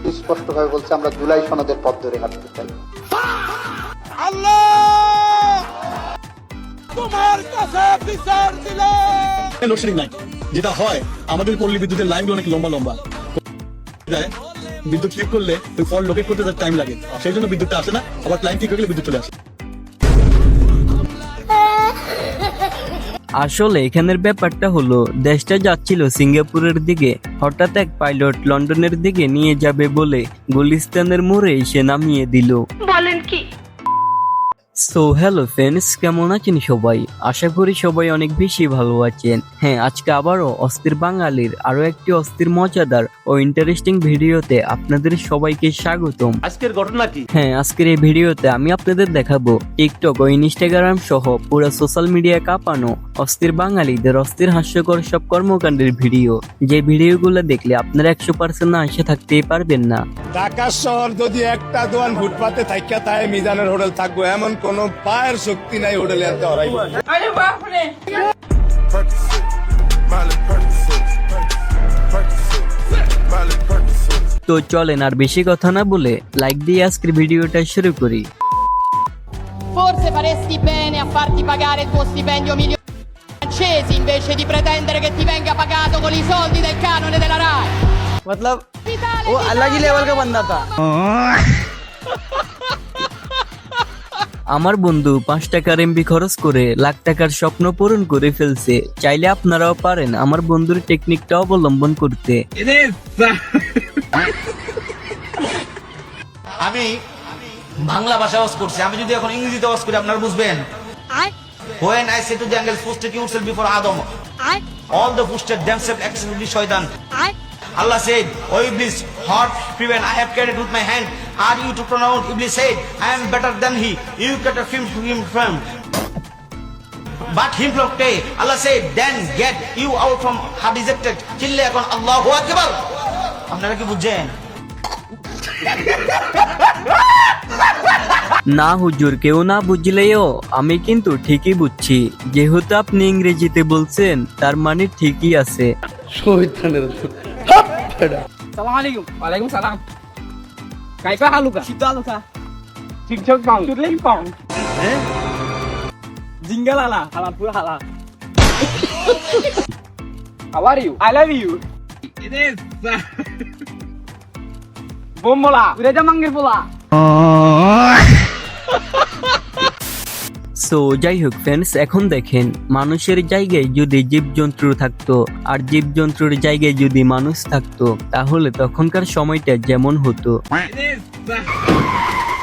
কিন্তু স্পষ্টভাবে বলছে আমরা জুলাই সনদের পথ ধরে হাঁটতে চাই। লোডশেডিং নাই, যেটা হয় আমাদের পল্লী বিদ্যুতের লাইনগুলো অনেক লম্বা লম্বা, বিদ্যুৎ ঠিক করলে ওই ফল্ট লোকেট করতে তার টাইম লাগে, সেই জন্য বিদ্যুৎটা আসে না, আবার লাইন ঠিক হয়ে গেলে বিদ্যুৎ চলে আসে। আসলে এখানের ব্যাপারটা হলো, দেশটা যাচ্ছিল সিঙ্গাপুরের দিকে, হঠাৎ এক পাইলট লন্ডনের দিকে নিয়ে যাবে বলে গুলিস্তানের মোড়ে এসে নামিয়ে দিল। বলেন কি? সো হ্যালো ফ্রেন্ডস, কেমন আছেন সবাই? আশা করি সবাই অনেক বেশি ভালো আছেন। হ্যাঁ, আজকে আবারও অস্থির বাঙালির আরো একটি অস্থির মজাদার ও ইন্টারেস্টিং ভিডিওতে আপনাদের সবাইকে স্বাগতম। আজকের ঘটনা কি? হ্যাঁ, আজকের এই ভিডিওতে আমি আপনাদের দেখাবো টিকটক ও ইনস্টাগ্রাম সহ পুরো সোশ্যাল মিডিয়া কাঁপানো অস্থির বাঙালিদের অস্থির হাস্যকর সব কর্মকাণ্ডের ভিডিও, যে ভিডিওগুলো দেখলে আপনারা 100% না এসে থাকতেই পারবেন না। ঢাকা শহর যদি একটা দোকান ফুটপাতে থাকিয়া তাই মিজানের হোটেল থাকবো, এমন কোন পায়ের শক্তি নাই হোটেলে আনতে হরাইব। তো চলেন আর বেশি কথা না বলে লাইক দিয়ে আজকের ভিডিওটা শুরু করি। Forse faresti bene a farti pagare il tuo stipendio milioni francesi invece di pretendere che ti venga pagato con i soldi del canone della RAI. मतलब वो अलग ही लेवल का बंदा था। আমার বন্ধু 5 টাকার এমবি খরচ করে লাখ টাকার স্বপ্ন পূরণ করে ফেলছে। চাইলে আপনারাও পারেন আমার বন্ধুর টেকনিকটা অবলম্বন করতে। আমি বাংলা ভাষা ওয়াজ করছি, আমি যদি এখন ইংরেজিতে ওয়াজ করি আপনারা বুঝবেন? When I say to the angels, posted yourself before Adam, all the posted themselves accidentally shaitan. Allah said, "O Iblis, what prevent I have carried with my hand? Are you to pronounce?" Iblis said, "I am better than he. You cut him from." But him from pay. Allah said, "Then get you out from her rejected." Chille এখন Allahu Akbar. আপনারা কি বুঝছেন? না হুজুর, কেউ না বুঝলেও আমি কিন্তু ঠিকই বুঝছি। যেহেতু আপনি ইংরেজিতে বলছেন তার মানে ঠিকই আছে। Assalamualaikum. Waalaikumsalam. Kaifa haluka? Situ haluka. Cikcok pang. Curling pang. Jinggalala. Halal pura halal. How are you? I love you. It is. Bombola. Udah jam manggil pula. So যাই হোক ফ্রেন্ডস, এখন দেখেন মানুষের জায়গায় যদি জীবজন্তু থাকতো আর জীবজন্তুর জায়গায় যদি মানুষ থাকতো, তাহলে তখনকার সময়টা যেমন হতো।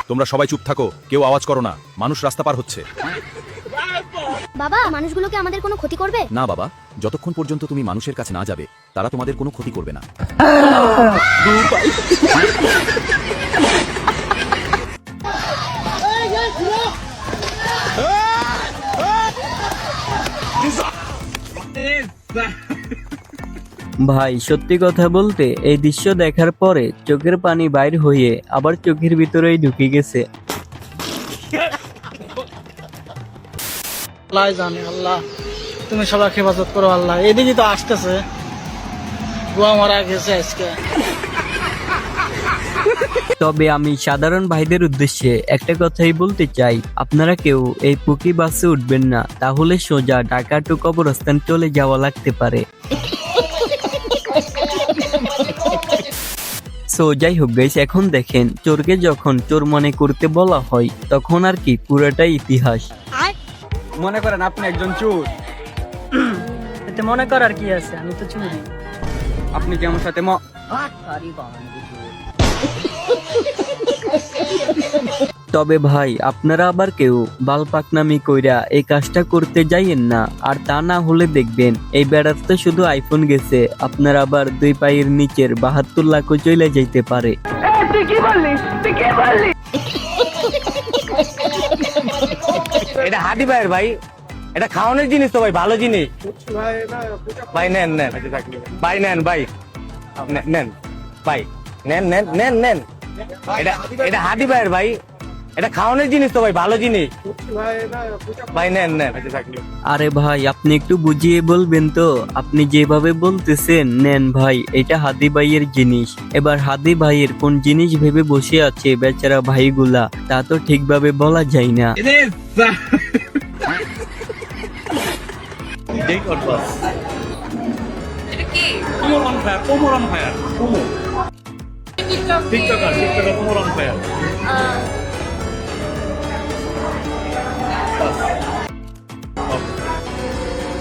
তোমরা সবাই চুপ থাকো, কেউ আওয়াজ করো না, মানুষ রাস্তা পার হচ্ছে। বাবা, মানুষগুলোকে আমাদের কোনো ক্ষতি করবে? না বাবা, যতক্ষণ পর্যন্ত তুমি মানুষের কাছে না যাবে তারা তোমাদের কোনো ক্ষতি করবে না। ভাই সত্যি কথা বলতে এই দৃশ্য দেখার পরে চোখের পানি বাইর হয়ে আবার চোখের ভিতরেই ঢুকে গেছে। আল্লাহ জানে, আল্লাহ তুমি সবাইকে হেফাজত করো আল্লাহ। এদিকে তো আসতেছে, গোয়া মারা গেছে আজকে। তবে আমি সাধারণ ভাইদের উদ্দেশ্যে একটা কথাই বলতে চাই, আপনারা কেউ এই পুকি বাসে উঠবেন না, তাহলে সোজা ঢাকা টু কবরস্থান চলে যাওয়া লাগতে পারে। সো যাই হোক গাইস, এখন দেখেন চোরকে যখন চোর মনে করতে বলা হয় তখন আর কি পুরোটাই ইতিহাস। মনে করেন আপনি একজন চোর, এতে মনে করার কি আছে? আমি তো চুরি। আপনি কি আমার সাথে তবে ভাই আপনারা আবার কেউ বালপাকনামি কইরা এই কাজটা করতে যাইয়েন না, আর তা না হলে দেখবেন এই বেড়াতে শুধু আইফোন গেছে, আপনার আবার 2 পায়ের নিচের 72 লাখও চলে যাইতে পারে। এটা হাতি ভাইয়ের ভাই, এটা খাওয়ানোর জিনিস তো ভাই, ভালো জিনিস ভাই। নেন নেন ভাই, নেন ভাই, নেন ভাই, নেন নেন নেন নেন। এটা হাতি ভাইয়ের ভাই, এটা খাওয়ানোর জিনিস তো ভাই, ভালো জিনিস ভাই। নেন নেন। আরে ভাই আপনি একটু বুঝিয়ে বলবেন তো, আপনি যেভাবে বলতেছেন নেন ভাই, এটা হাদি ভাইয়ের জিনিস। এবার হাদি ভাইয়ের কোন জিনিস ভেবে বসে আছে বেচারা ভাইগুলা, তা তো ঠিকভাবে বলা যায় না।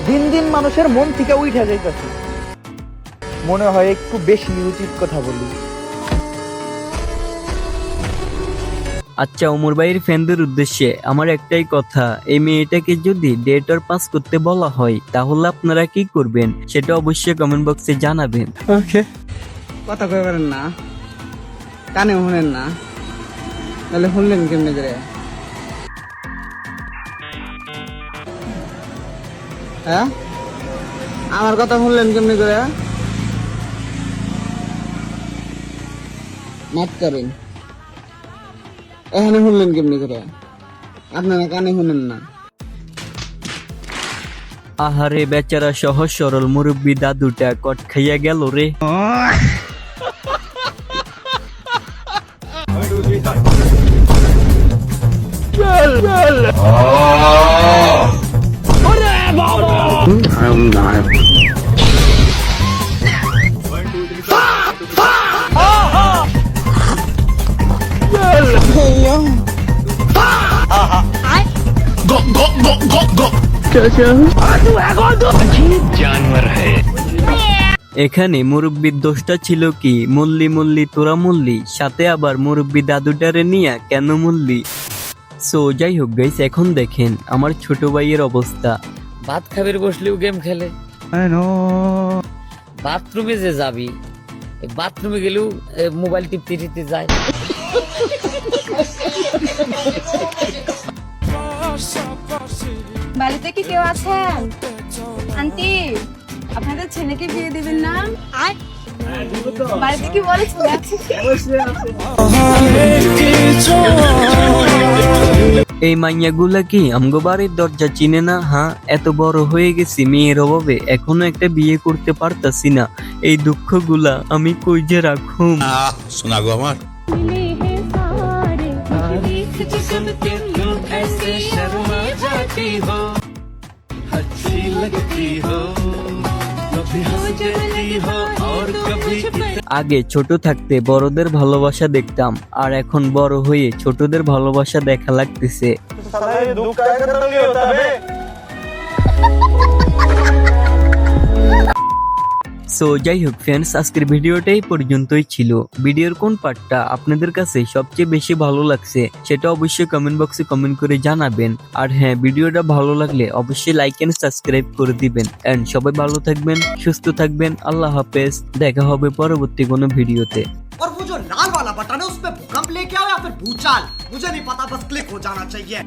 দিন দিন মানুষের মন থেকে উঠে যাইতেছে, মনে হয় একটু বেশি উচিত কথা বলি। আচ্ছা ওমর ভাইয়ের ফ্যানদের উদ্দেশ্যে আমার একটাই কথা, এই মেয়েটাকে যদি ডেট অর পাস করতে বলা হয় তাহলে আপনারা কি করবেন সেটা অবশ্যই কমেন্ট বক্সে জানাবেন। ওকে, কথা কই পারেন না, কানে শুনেন না, তাহলে শুনলেন কেমনে করে? হ্যাঁ, আমার কথা শুনলেন কেমনে করে? মাফ করেন, এখানে শুনলেন কেমনে করে? আপনারা কানে শুনেন না। আহারে বেচারা সহজ সরল মুরব্বী দাদুটা কট খাইয়া গেল রে। এখানে মুরব্বির দোষটা ছিল কি, মল্লি মল্লি তোরা মল্লি, সাথে আবার মুরব্বি দাদুটারে নিয়া কেন মল্লি। সো যাই হোক গাইস, এখন দেখেন আমার ছোট ভাইয়ের অবস্থা। ভাত খাবির বসলেও গেম খেলে, বাথরুমে যে যাবি বাথরুমে গেলেও মোবাইল টিপতে টিপতে যায়। বাড়িতে কি কেউ আছেন? আন্টি, আপনাদের ছেলেকে বিয়ে দিবেন না? বাড়িতে কি বলেছেন? এই মাইয়াগুলা কি আমগো বাড়ির দরজা চিনে না? হ্যাঁ, এত বড় হয়ে গেছি মেয়ের অভাবে এখনো একটা বিয়ে করতে পারতাছি না। এই দুঃখগুলা আমি কই যে রাখুম। শোনা গো আমার আগে ছোট থাকতে বড়দের ভালোবাসা দেখতাম, আর এখন বড় হয়ে ছোটদের ভালোবাসা দেখা লাগতেছে। সো যাই হোক ফ্রেন্ডস, আজকের ভিডিওটা এই পর্যন্তই ছিল। ভিডিওর কোন পার্টটা আপনাদের কাছে সবচেয়ে বেশি ভালো লাগছে সেটা অবশ্যই কমেন্ট বক্সে কমেন্ট করে জানাবেন। আর হ্যাঁ, ভিডিওটা ভালো লাগলে অবশ্যই লাইক এন্ড সাবস্ক্রাইব করে দিবেন। এন্ড সবাই ভালো থাকবেন, সুস্থ থাকবেন। আল্লাহ হাফেজ, দেখা হবে পরবর্তী কোনো ভিডিওতে। और वो जो लाल वाला बटन है उस पे भूकंप लेके आओ या फिर भूचाल, मुझे नहीं पता, बस क्लिक हो जाना चाहिए।